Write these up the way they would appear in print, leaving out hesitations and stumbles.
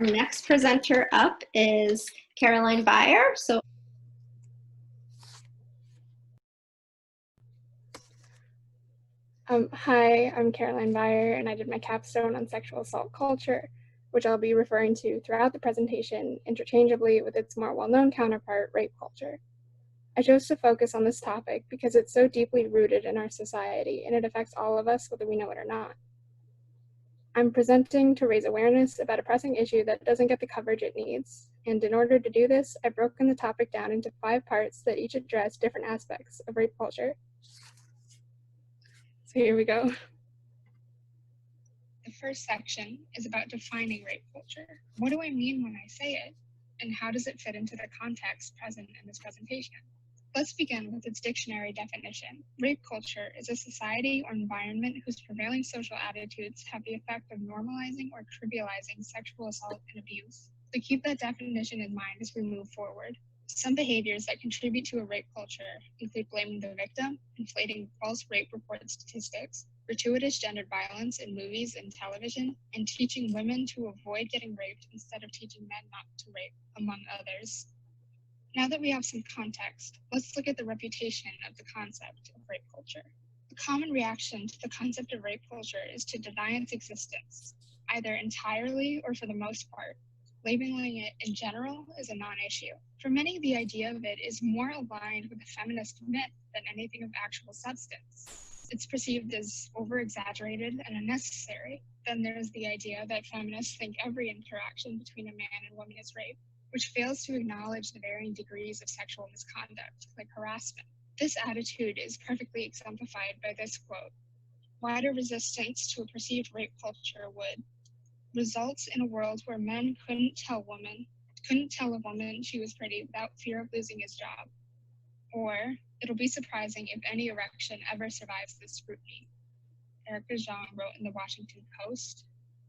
next presenter up is Caroline Beyer. Hi, I'm Caroline Beyer, and I did my capstone on sexual assault culture, which I'll be referring to throughout the presentation interchangeably with its more well-known counterpart, rape culture. I chose to focus on this topic because it's so deeply rooted in our society, and it affects all of us whether we know it or not. I'm presenting to raise awareness about a pressing issue that doesn't get the coverage it needs, and in order to do this, I've broken the topic down into 5 parts that each address different aspects of rape culture. So here we go. The first section is about defining rape culture. What do I mean when I say it, and how does it fit into the context present in this presentation? Let's begin with its dictionary definition. Rape culture is a society or environment whose prevailing social attitudes have the effect of normalizing or trivializing sexual assault and abuse. So keep that definition in mind as we move forward. Some behaviors that contribute to a rape culture include blaming the victim, inflating false rape report statistics, gratuitous gendered violence in movies and television, and teaching women to avoid getting raped instead of teaching men not to rape, among others. Now that we have some context, let's look at the reputation of the concept of rape culture. The common reaction to the concept of rape culture is to deny its existence, either entirely or for the most part. Labeling it in general is a non-issue. For many, the idea of it is more aligned with a feminist myth than anything of actual substance. It's perceived as over-exaggerated and unnecessary. Then there's the idea that feminists think every interaction between a man and woman is rape, which fails to acknowledge the varying degrees of sexual misconduct, like harassment. This attitude is perfectly exemplified by this quote: "Wider resistance to a perceived rape culture would results in a world where men couldn't tell a woman she was pretty without fear of losing his job." Or, "It'll be surprising if any erection ever survives this scrutiny," Erica Jean wrote in the Washington Post.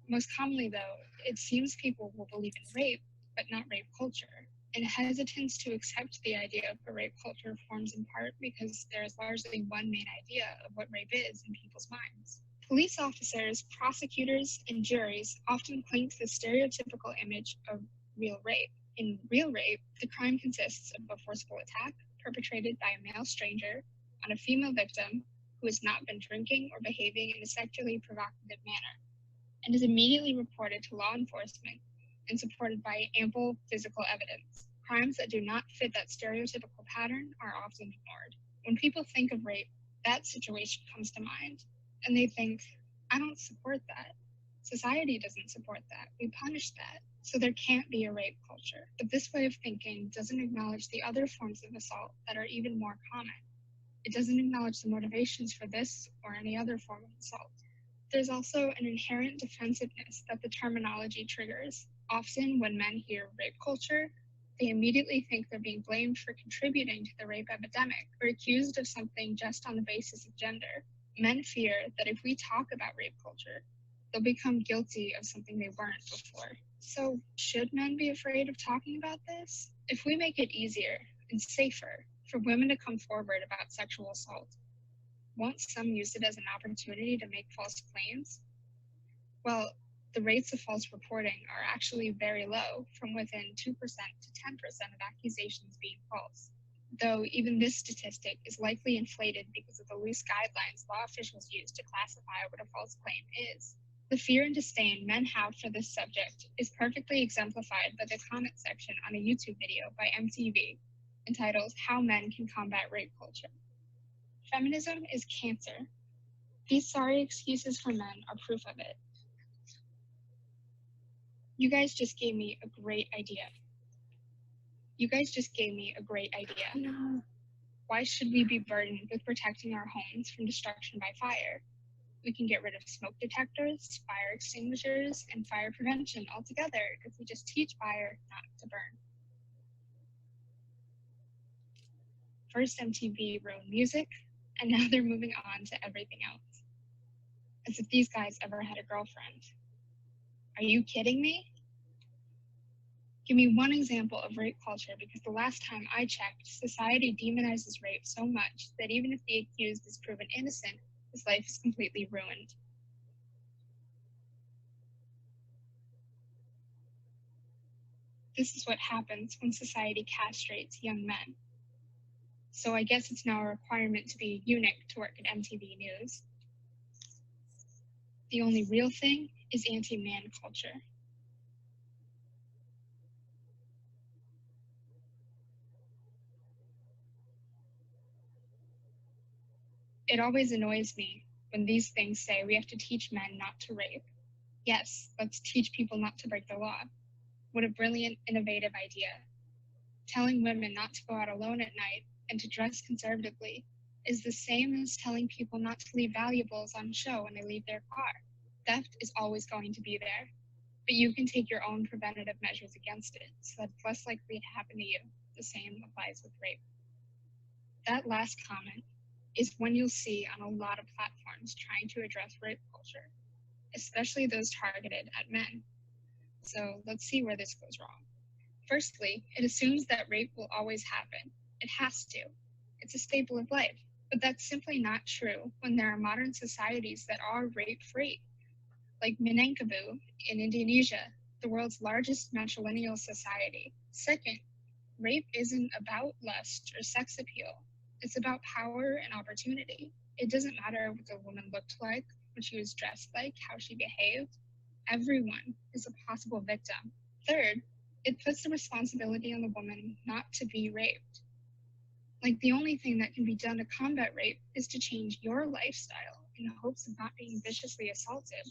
Most commonly, though, it seems people will believe in rape, but not rape culture. And hesitance to accept the idea of a rape culture forms in part because there is largely one main idea of what rape is in people's minds. Police officers, prosecutors, and juries often cling to the stereotypical image of real rape. In real rape, the crime consists of a forcible attack perpetrated by a male stranger on a female victim who has not been drinking or behaving in a sexually provocative manner, and is immediately reported to law enforcement and supported by ample physical evidence. Crimes that do not fit that stereotypical pattern are often ignored. When people think of rape, that situation comes to mind, and they think, I don't support that. Society doesn't support that. We punish that. So there can't be a rape culture. But this way of thinking doesn't acknowledge the other forms of assault that are even more common. It doesn't acknowledge the motivations for this or any other form of assault. There's also an inherent defensiveness that the terminology triggers. Often when men hear rape culture, they immediately think they're being blamed for contributing to the rape epidemic or accused of something just on the basis of gender. Men fear that if we talk about rape culture, they'll become guilty of something they weren't before. So should men be afraid of talking about this? If we make it easier and safer for women to come forward about sexual assault, won't some use it as an opportunity to make false claims? Well, the rates of false reporting are actually very low, from within 2% to 10% of accusations being false. Though even this statistic is likely inflated because of the loose guidelines law officials use to classify what a false claim is. The fear and disdain men have for this subject is perfectly exemplified by the comment section on a YouTube video by MTV entitled "How Men Can Combat Rape Culture." Feminism is cancer. These sorry excuses for men are proof of it. You guys just gave me a great idea. No. Why should we be burdened with protecting our homes from destruction by fire? We can get rid of smoke detectors, fire extinguishers, and fire prevention altogether if we just teach fire not to burn. First MTV ruined music, and now they're moving on to everything else. As if these guys ever had a girlfriend. Are you kidding me? Give me one example of rape culture, because the last time I checked, society demonizes rape so much that even if the accused is proven innocent, his life is completely ruined. This is what happens when society castrates young men. So I guess it's now a requirement to be a eunuch to work at MTV News. The only real thing is anti-man culture. It always annoys me when these things say we have to teach men not to rape. Yes, let's teach people not to break the law. What a brilliant, innovative idea. Telling women not to go out alone at night and to dress conservatively is the same as telling people not to leave valuables on show when they leave their car. Theft is always going to be there, but you can take your own preventative measures against it so that it's less likely to happen to you. The same applies with rape. That last comment is one you'll see on a lot of platforms trying to address rape culture, especially those targeted at men. So let's see where this goes wrong. Firstly, it assumes that rape will always happen. It has to. It's a staple of life. But that's simply not true when there are modern societies that are rape-free, like Minangkabau in Indonesia, the world's largest matrilineal society. Second, rape isn't about lust or sex appeal. It's about power and opportunity. It doesn't matter what the woman looked like, what she was dressed like, how she behaved. Everyone is a possible victim. Third, it puts the responsibility on the woman not to be raped. Like the only thing that can be done to combat rape is to change your lifestyle in hopes of not being viciously assaulted.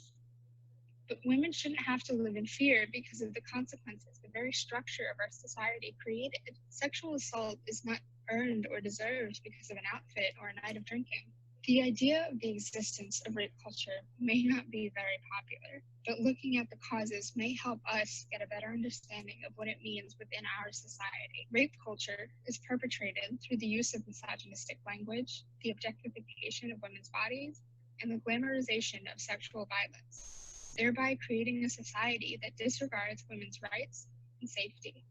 But women shouldn't have to live in fear because of the consequences the very structure of our society created. Sexual assault is not earned or deserved because of an outfit or a night of drinking. The idea of the existence of rape culture may not be very popular, but looking at the causes may help us get a better understanding of what it means within our society. Rape culture is perpetrated through the use of misogynistic language, the objectification of women's bodies, and the glamorization of sexual violence, thereby creating a society that disregards women's rights and safety.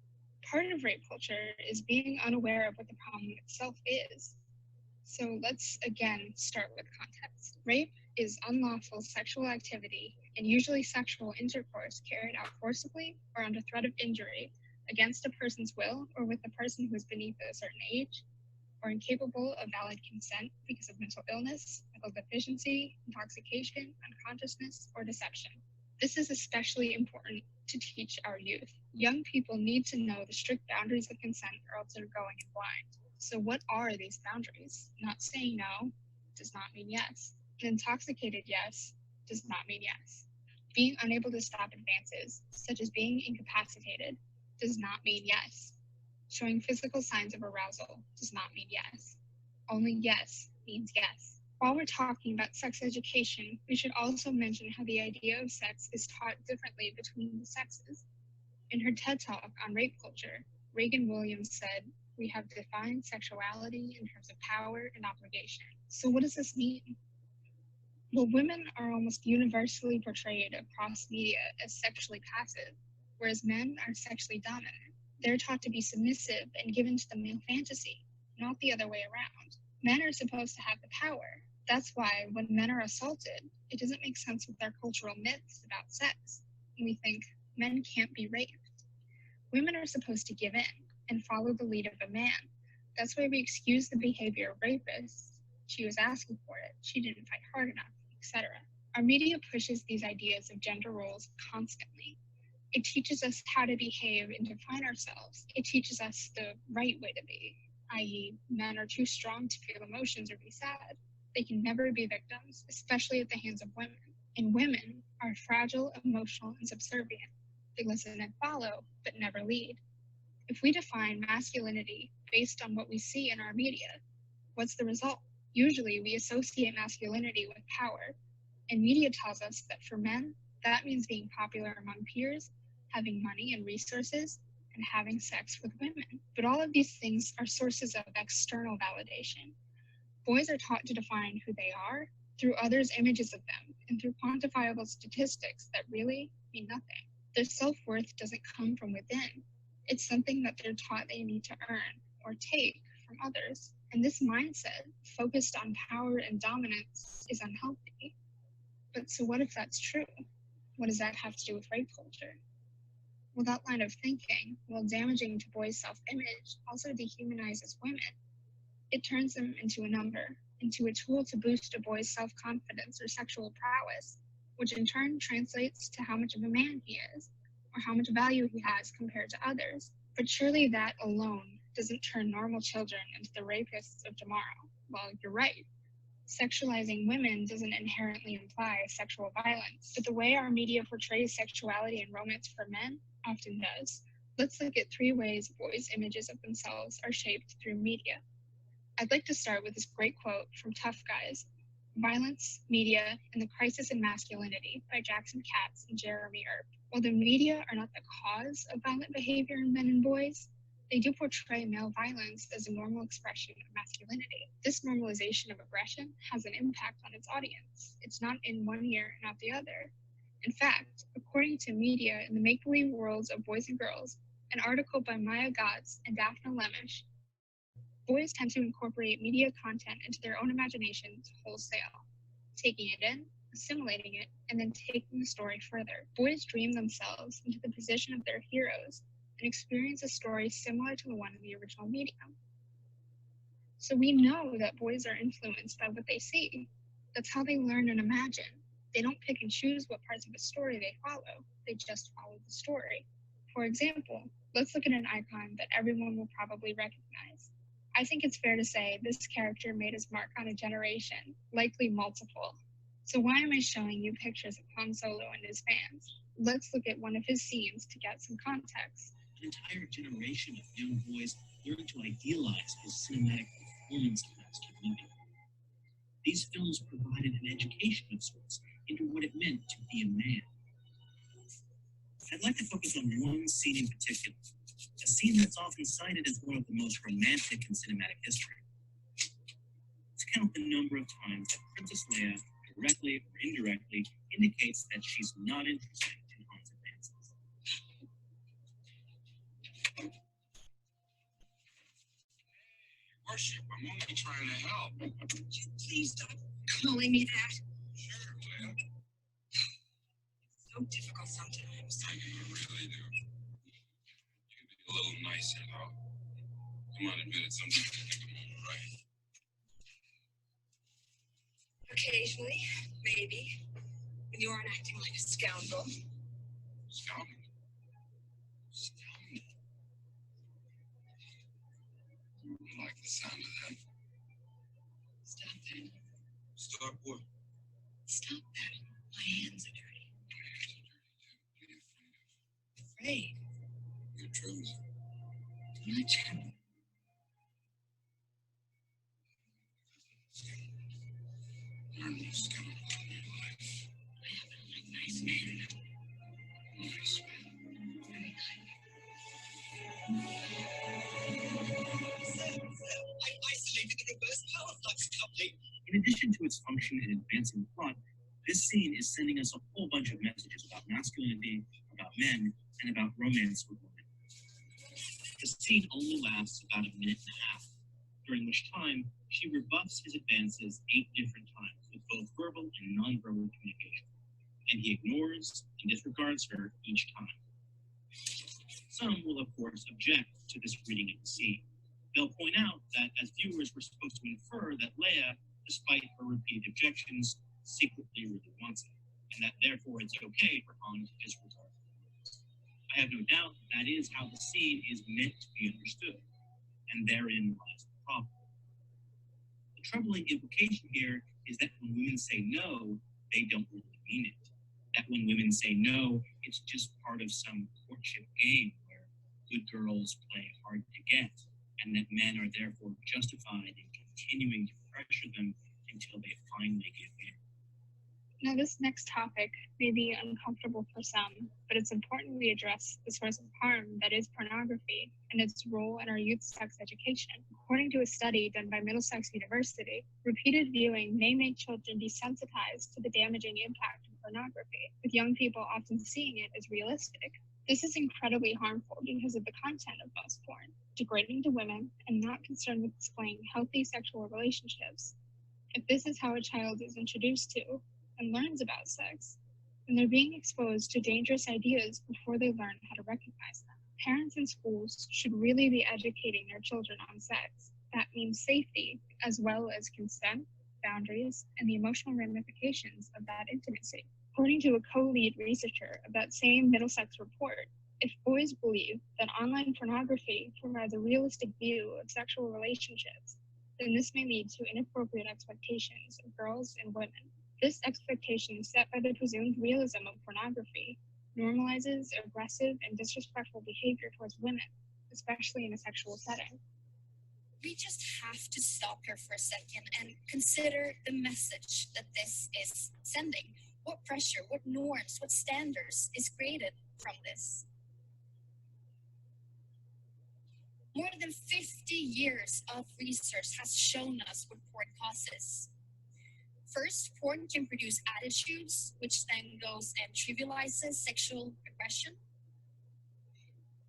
Part of rape culture is being unaware of what the problem itself is. So let's again start with context. Rape is unlawful sexual activity and usually sexual intercourse carried out forcibly or under threat of injury against a person's will or with a person who is beneath a certain age or incapable of valid consent because of mental illness, mental deficiency, intoxication, unconsciousness, or deception. This is especially important to teach our youth. Young people need to know the strict boundaries of consent or else they're going in blind. So what are these boundaries? Not saying no does not mean yes. An intoxicated yes does not mean yes. Being unable to stop advances, such as being incapacitated, does not mean yes. Showing physical signs of arousal does not mean yes. Only yes means yes. While we're talking about sex education, we should also mention how the idea of sex is taught differently between the sexes. In her TED Talk on rape culture, Reagan Williams said, "We have defined sexuality in terms of power and obligation." So what does this mean? Well, women are almost universally portrayed across media as sexually passive, whereas men are sexually dominant. They're taught to be submissive and given to the male fantasy, not the other way around. Men are supposed to have the power. That's why when men are assaulted, it doesn't make sense with their cultural myths about sex. And we think men can't be raped. Women are supposed to give in and follow the lead of a man. That's why we excuse the behavior of rapists. She was asking for it. She didn't fight hard enough, etc. Our media pushes these ideas of gender roles constantly. It teaches us how to behave and define ourselves. It teaches us the right way to be, i.e., men are too strong to feel emotions or be sad. They can never be victims, especially at the hands of women. And women are fragile, emotional, and subservient. They listen and follow, but never lead. If we define masculinity based on what we see in our media, what's the result? Usually we associate masculinity with power, and media tells us that for men, that means being popular among peers, having money and resources, and having sex with women. But all of these things are sources of external validation. Boys are taught to define who they are through others' images of them and through quantifiable statistics that really mean nothing. Their self-worth doesn't come from within. It's something that they're taught they need to earn or take from others. And this mindset, focused on power and dominance, is unhealthy. But so what if that's true? What does that have to do with rape culture? Well, that line of thinking, while damaging to boys' self-image, also dehumanizes women. It turns them into a number, into a tool to boost a boy's self-confidence or sexual prowess, which in turn translates to how much of a man he is, or how much value he has compared to others. But surely that alone doesn't turn normal children into the rapists of tomorrow. Well, you're right. Sexualizing women doesn't inherently imply sexual violence, but the way our media portrays sexuality and romance for men often does. Let's look at 3 ways boys' images of themselves are shaped through media. I'd like to start with this great quote from Tough Guys, Violence, Media, and the Crisis in Masculinity by Jackson Katz and Jeremy Earp. While the media are not the cause of violent behavior in men and boys, they do portray male violence as a normal expression of masculinity. This normalization of aggression has an impact on its audience. It's not in one ear and out the other. In fact, according to Media in the Make-Believe Worlds of Boys and Girls, an article by Maya Gotts and Daphne Lemish, boys tend to incorporate media content into their own imaginations wholesale, taking it in, assimilating it, and then taking the story further. Boys dream themselves into the position of their heroes and experience a story similar to the one in the original medium. So we know that boys are influenced by what they see. That's how they learn and imagine. They don't pick and choose what parts of a story they follow. They just follow the story. For example, let's look at an icon that everyone will probably recognize. I think it's fair to say this character made his mark on a generation, likely multiple. So why am I showing you pictures of Han Solo and his fans? Let's look at one of his scenes to get some context. An entire generation of young boys learned to idealize his cinematic performance of masculinity. These films provided an education of sorts into what it meant to be a man. I'd like to focus on one scene in particular, a scene that's often cited as one of the most romantic in cinematic history. Let's count the number of times that Princess Leia, directly or indirectly, indicates that she's not interested in Han's advances. Worship, I'm only trying to help. Please stop calling me that. Sure, Leia. It's so difficult sometimes. I really do. You could be a little nicer, though. Come on, admit it. Sometimes I think I'm all right. Occasionally, maybe. When you aren't acting like a scoundrel. Scoundrel. Scoundrel. I like the sound of that. Stop that. Stop what? Stop that. My hands are dirty. My hands are dirty, too. What are you afraid of? Afraid? Your troubles. My trouble. Learn to scoundrel in your life. I happen to like nice men. Nice man. Very kind. I isolated the reverse power flux coupling. In addition to its function in advancing the plot, this scene is sending us a whole bunch of messages about masculinity, about men, and about romance with women. The scene only lasts about a minute and a half, during which time she rebuffs his advances 8 different times with both verbal and nonverbal communication, and he ignores and disregards her each time. Some will, of course, object to this reading of the scene. They'll point out that as viewers we're supposed to infer that Leia, despite her repeated objections, secretly really wants it, and that therefore it's okay for Han to disregard her words. I have no doubt that is how the scene is meant to be understood, and therein lies the problem. The troubling implication here is that when women say no, they don't really mean it. That when women say no, it's just part of some courtship game where good girls play hard to get, and that men are therefore justified in continuing to pressure them until they finally give in. Now, this next topic may be uncomfortable for some, but it's important we address the source of harm that is pornography and its role in our youth sex education. According to a study done by Middlesex University, repeated viewing may make children desensitized to the damaging impact of pornography, with young people often seeing it as realistic. This is incredibly harmful because of the content of most porn, degrading to women and not concerned with displaying healthy sexual relationships. If this is how a child is introduced to and learns about sex, and they're being exposed to dangerous ideas before they learn how to recognize them. Parents and schools should really be educating their children on sex. That means safety, as well as consent, boundaries, and the emotional ramifications of that intimacy. According to a co-lead researcher of that same Middlesex report, if boys believe that online pornography provides a realistic view of sexual relationships, then this may lead to inappropriate expectations of girls and women. This expectation set by the presumed realism of pornography normalizes aggressive and disrespectful behavior towards women, especially in a sexual setting. We just have to stop here for a second and consider the message that this is sending. What pressure, what norms, what standards is created from this? More than 50 years of research has shown us what porn causes. First, porn can produce attitudes, which then goes and trivializes sexual aggression.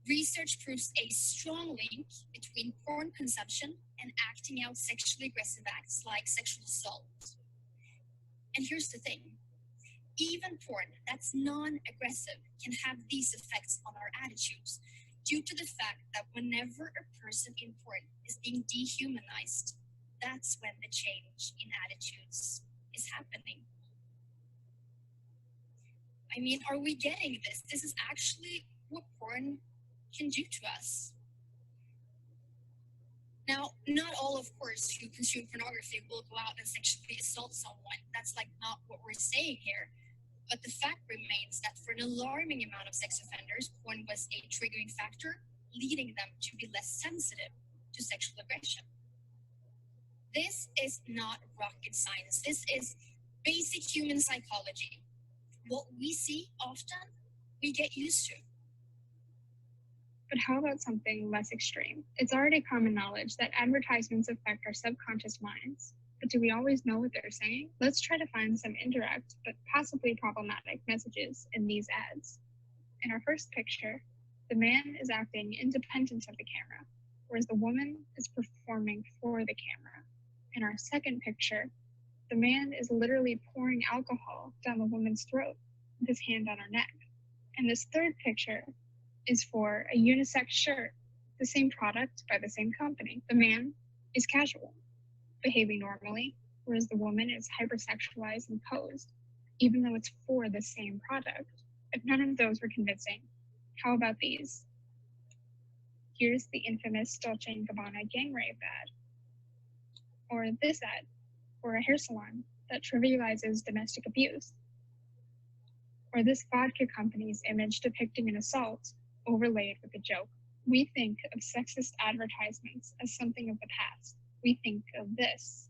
Research proves a strong link between porn consumption and acting out sexually aggressive acts like sexual assault. And here's the thing. Even porn that's non-aggressive can have these effects on our attitudes due to the fact that whenever a person in porn is being dehumanized, that's when the change in attitudes is happening. I mean, are we getting this? This is actually what porn can do to us. Now, not all, of course, who consume pornography will go out and sexually assault someone. That's not what we're saying here. But the fact remains that for an alarming amount of sex offenders, porn was a triggering factor, leading them to be less sensitive to sexual aggression. This is not rocket science. This is basic human psychology. What we see often, we get used to. But how about something less extreme? It's already common knowledge that advertisements affect our subconscious minds. But do we always know what they're saying? Let's try to find some indirect, but possibly problematic messages in these ads. In our first picture, the man is acting independent of the camera, whereas the woman is performing for the camera. In our second picture, the man is literally pouring alcohol down the woman's throat with his hand on her neck. And this third picture is for a unisex shirt, the same product by the same company. The man is casual, behaving normally, whereas the woman is hypersexualized and posed, even though it's for the same product. If none of those were convincing, how about these? Here's the infamous Dolce & Gabbana gang rape ad. Or this ad for a hair salon that trivializes domestic abuse. Or this vodka company's image depicting an assault overlaid with a joke. We think of sexist advertisements as something of the past. We think of this.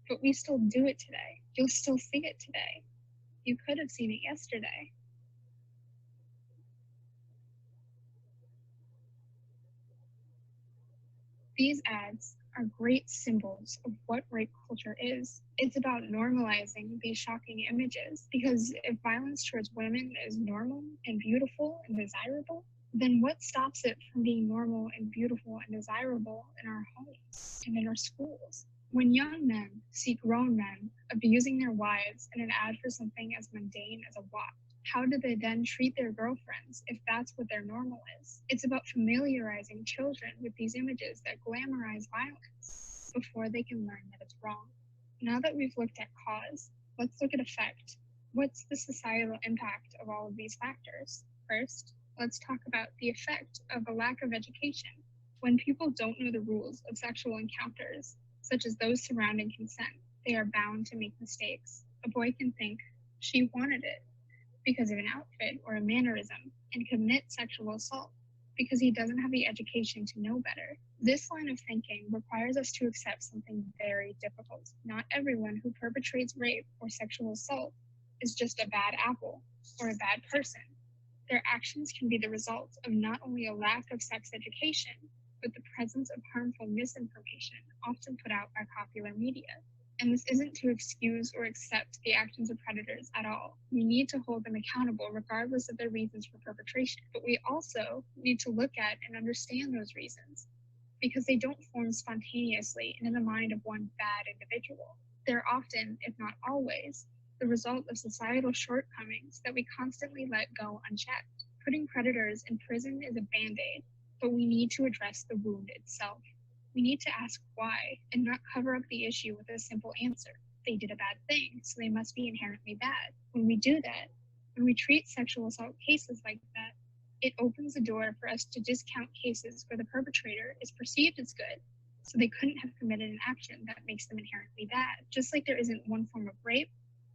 But we still do it today. You'll still see it today. You could have seen it yesterday. These ads are great symbols of what rape culture is. It's about normalizing these shocking images, because if violence towards women is normal and beautiful and desirable, then what stops it from being normal and beautiful and desirable in our homes and in our schools? When young men see grown men abusing their wives in an ad for something as mundane as a watch, how do they then treat their girlfriends if that's what their normal is? It's about familiarizing children with these images that glamorize violence before they can learn that it's wrong. Now that we've looked at cause, let's look at effect. What's the societal impact of all of these factors? First, let's talk about the effect of a lack of education. When people don't know the rules of sexual encounters, such as those surrounding consent, they are bound to make mistakes. A boy can think, she wanted it, because of an outfit or a mannerism, and commit sexual assault because he doesn't have the education to know better. This line of thinking requires us to accept something very difficult. Not everyone who perpetrates rape or sexual assault is just a bad apple or a bad person. Their actions can be the result of not only a lack of sex education, but the presence of harmful misinformation often put out by popular media. And this isn't to excuse or accept the actions of predators at all. We need to hold them accountable regardless of their reasons for perpetration. But we also need to look at and understand those reasons, because they don't form spontaneously and in the mind of one bad individual. They're often, if not always, the result of societal shortcomings that we constantly let go unchecked. Putting predators in prison is a band-aid, but we need to address the wound itself. We need to ask why and not cover up the issue with a simple answer. They did a bad thing, so they must be inherently bad. When we do that, when we treat sexual assault cases like that, it opens the door for us to discount cases where the perpetrator is perceived as good, so they couldn't have committed an action that makes them inherently bad. Just like there isn't one form of rape,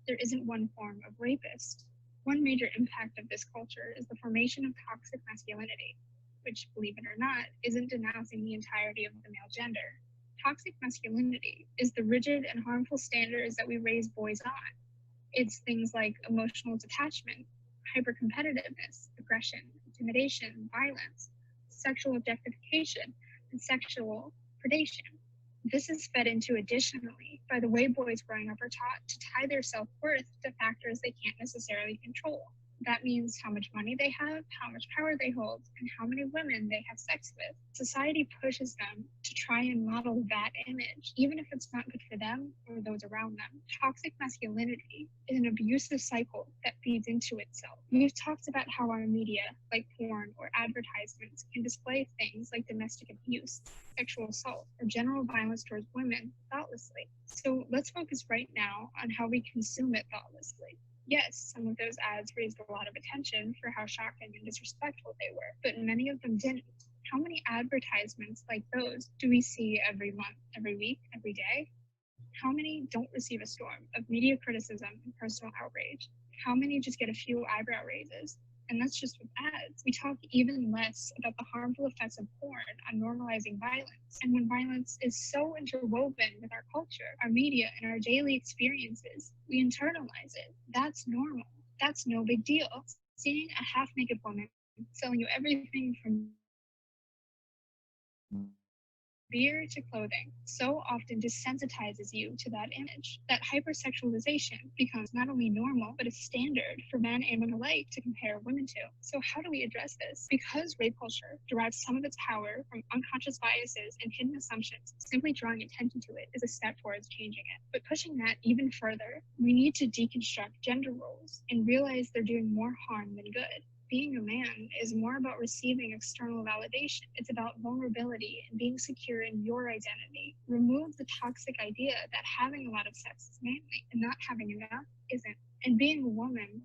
there isn't one form of rapist. One major impact of this culture is the formation of toxic masculinity, which, believe it or not, isn't denouncing the entirety of the male gender. Toxic masculinity is the rigid and harmful standards that we raise boys on. It's things like emotional detachment, hypercompetitiveness, aggression, intimidation, violence, sexual objectification, and sexual predation. This is fed into additionally by the way boys growing up are taught to tie their self-worth to factors they can't necessarily control. That means how much money they have, how much power they hold, and how many women they have sex with. Society pushes them to try and model that image, even if it's not good for them or those around them. Toxic masculinity is an abusive cycle that feeds into itself. We've talked about how our media, like porn or advertisements, can display things like domestic abuse, sexual assault, or general violence towards women thoughtlessly. So let's focus right now on how we consume it thoughtlessly. Yes, some of those ads raised a lot of attention for how shocking and disrespectful they were, but many of them didn't. How many advertisements like those do we see every month, every week, every day? How many don't receive a storm of media criticism and personal outrage? How many just get a few eyebrow raises? And that's just with ads. We talk even less about the harmful effects of porn on normalizing violence. And when violence is so interwoven with our culture, our media, and our daily experiences, we internalize it. That's normal. That's no big deal. Seeing a half-naked woman selling you everything from beer to clothing so often desensitizes you to that image. That hypersexualization becomes not only normal, but a standard for men and women alike to compare women to. So how do we address this? Because rape culture derives some of its power from unconscious biases and hidden assumptions, simply drawing attention to it is a step towards changing it. But pushing that even further, we need to deconstruct gender roles and realize they're doing more harm than good. Being a man is more about receiving external validation. It's about vulnerability and being secure in your identity. Remove the toxic idea that having a lot of sex is manly and not having enough isn't. And being a woman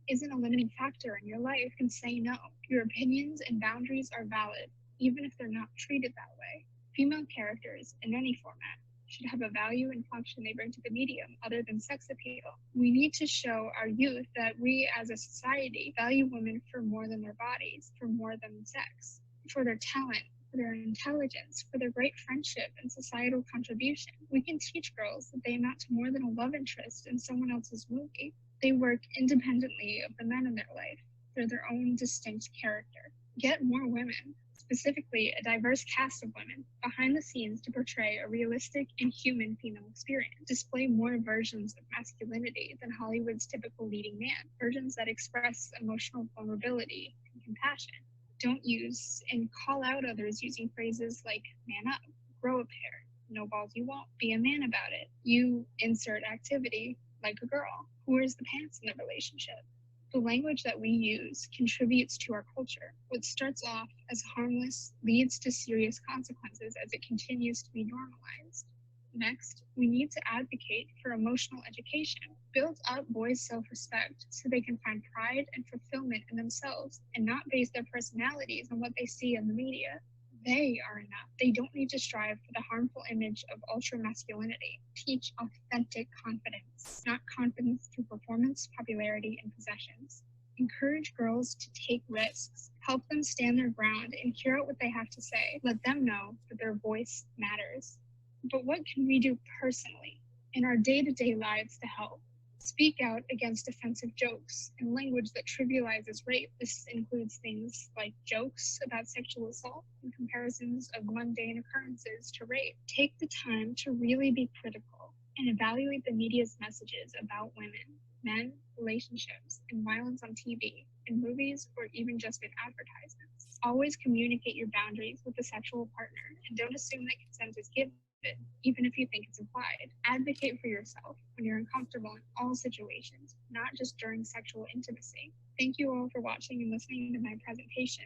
isn't a limiting factor in your life. And say no. Your opinions and boundaries are valid, even if they're not treated that way. Female characters, in any format, should have a value and function they bring to the medium other than sex appeal. We need to show our youth that we as a society value women for more than their bodies, for more than sex, for their talent, for their intelligence, for their great friendship and societal contribution. We can teach girls that they amount to more than a love interest in someone else's movie. They work independently of the men in their life. They're their own distinct character. Get more women, specifically a diverse cast of women, behind the scenes to portray a realistic and human female experience. Display more versions of masculinity than Hollywood's typical leading man, versions that express emotional vulnerability and compassion. Don't use and call out others using phrases like man up, grow a pair, no balls you won't, be a man about it. You insert activity like a girl. Who wears the pants in the relationship? The language that we use contributes to our culture. What starts off as harmless leads to serious consequences as it continues to be normalized. Next, we need to advocate for emotional education. Build up boys' self-respect so they can find pride and fulfillment in themselves and not base their personalities on what they see in the media. They are enough. They don't need to strive for the harmful image of ultra-masculinity. Teach authentic confidence, not confidence through performance, popularity, and possessions. Encourage girls to take risks. Help them stand their ground and hear out what they have to say. Let them know that their voice matters. But what can we do personally in our day-to-day lives to help? Speak out against offensive jokes and language that trivializes rape. This includes things like jokes about sexual assault and comparisons of mundane occurrences to rape. Take the time to really be critical and evaluate the media's messages about women, men, relationships, and violence on TV, in movies, or even just in advertisements. Always communicate your boundaries with a sexual partner and don't assume that consent is given. it, even if you think it's implied. Advocate for yourself when you're uncomfortable in all situations, not just during sexual intimacy. Thank you all for watching and listening to my presentation.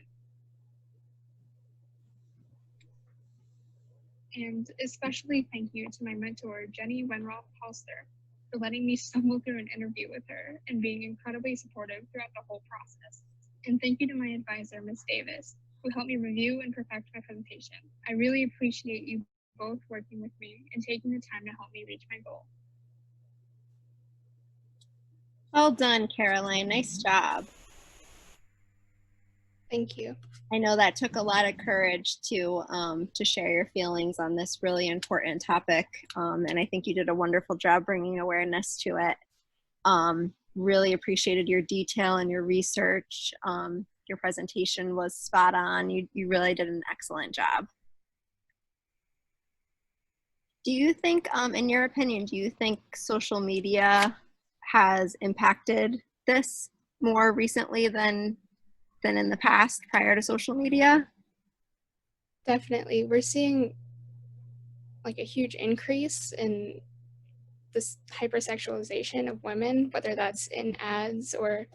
And especially thank you to my mentor, Jenny Wenroth-Halster, for letting me stumble through an interview with her and being incredibly supportive throughout the whole process. And thank you to my advisor, Ms. Davis, who helped me review and perfect my presentation. I really appreciate you both working with me and taking the time to help me reach my goal. Well done, Caroline. Nice job. Thank you. I know that took a lot of courage to share your feelings on this really important topic, and I think you did a wonderful job bringing awareness to it. Really appreciated your detail and your research. Your presentation was spot on. You really did an excellent job. Do you think, in your opinion, do you think social media has impacted this more recently than in the past prior to social media? Definitely. We're seeing like a huge increase in this hypersexualization of women, whether that's in ads or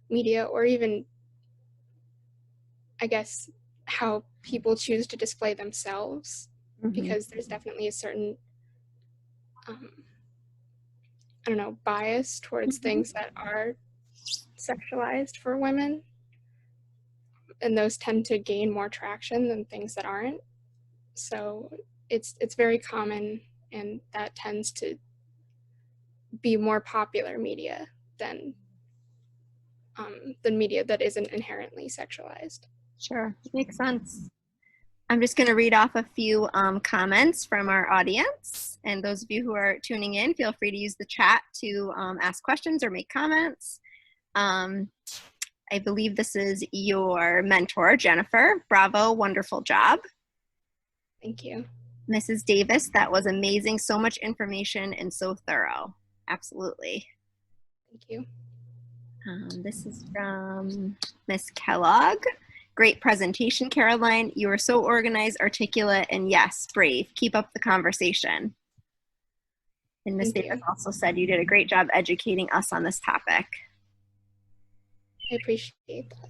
media, or even, I guess, how people choose to display themselves, because there's definitely a certain, I don't know, bias towards things that are sexualized for women. And those tend to gain more traction than things that aren't. So it's very common, and that tends to be more popular media than media that isn't inherently sexualized. Sure, makes sense. I'm just going to read off a few comments from our audience, and those of you who are tuning in, feel free to use the chat to ask questions or make comments. I believe this is your mentor, Jennifer. Bravo, wonderful job. Thank you. Mrs. Davis, that was amazing. So much information and so thorough. Absolutely. Thank you. This is from Miss Kellogg. Great presentation, Caroline. You are so organized, articulate, and yes, brave. Keep up the conversation. And Miss Davis also said you did a great job educating us on this topic. I appreciate that.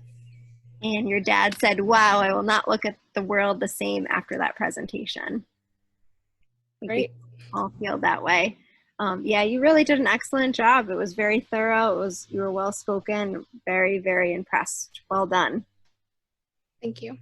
And your dad said, wow, I will not look at the world the same after that presentation. Right. We all feel that way. Yeah, you really did an excellent job. It was very thorough. You were well spoken, very, very impressed. Well done. Thank you.